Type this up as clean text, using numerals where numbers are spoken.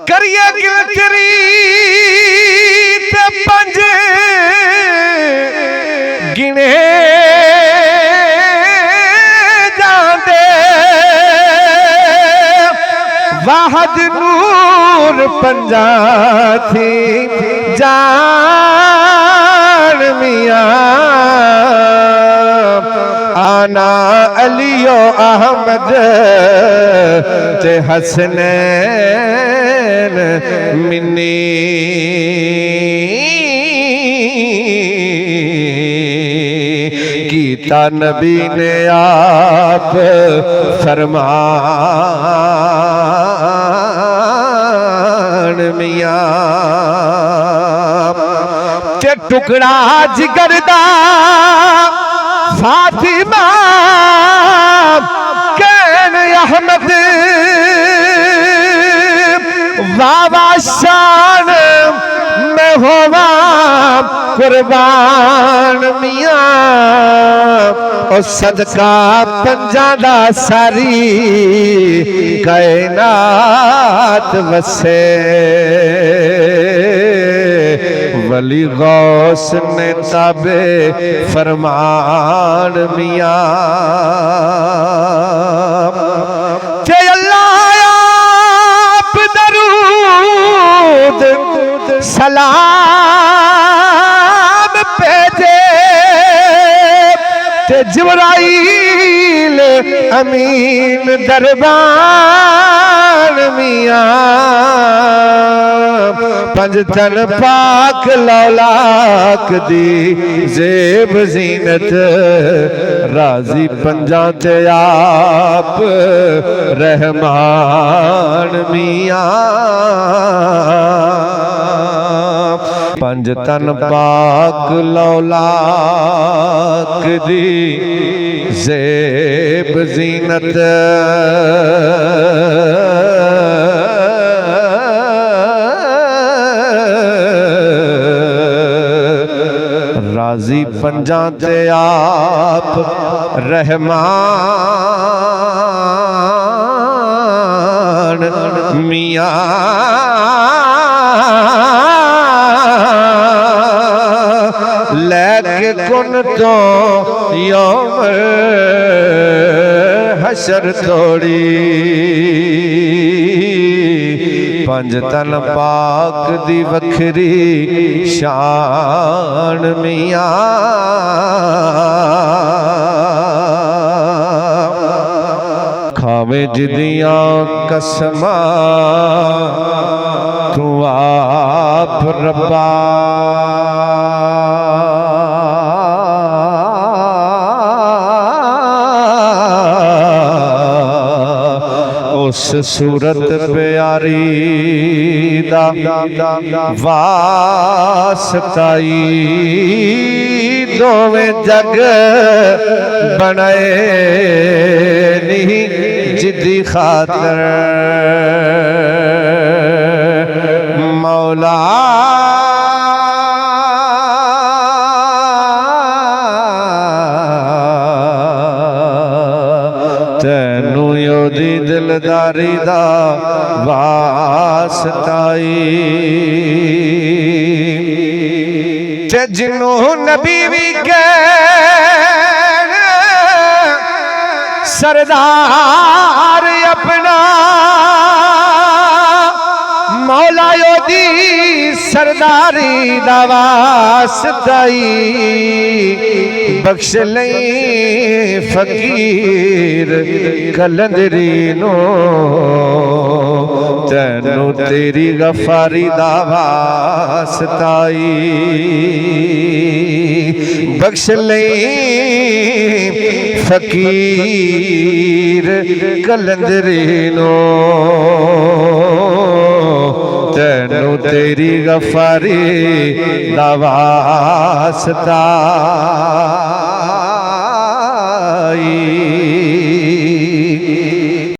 करिए गिनतरी ते पंज गिने जाते वाहद नूर पंजा थी जान मियां आना अलियो अहमद ते हसनैन मिन्नी कीता नबी ने आप फरमान मियां ते टुकड़ा जिगर दा फातिमा कैन अहमद वावा शान मैं होवा कुर्बान मियां और सदका पंजा दा सारी कायनात वसे वली गौस ने ताबे फरमान मियां के अल्लाह आप दरूद सलाम भेजे ते जिब्राइल अमीन दरबार मियां पंज तन पाक लौलाक दी जेब जीनत राजी पंजा ते आप रहमान मियां पंज तन पाक लौलाक दी जेब जीनत राजी पंजा ते आप रहमान मियां लैके कुन तो यौम हशर तोड़ी पंज तन पाक दी वखरी शान मियां खावे जिदियां कसमा तू आप रब्बा उस सूरत प्यारी दा वास्ताई दोवें जग बनाए नहीं जिद्दी खातर मौला तेनू योदी दिलदारी दा वास्ताई ते जिन्नू नबी भी कह सरदार अपना मौला योदी सरदारी दा वास्ताई बख्श लई फकीर कलंदरी नो तैनू तेरी गफारी दा वास्ताई बख्श लई फकीर कलंदरी नो तैनू तेरी गफारी दा वास्ताई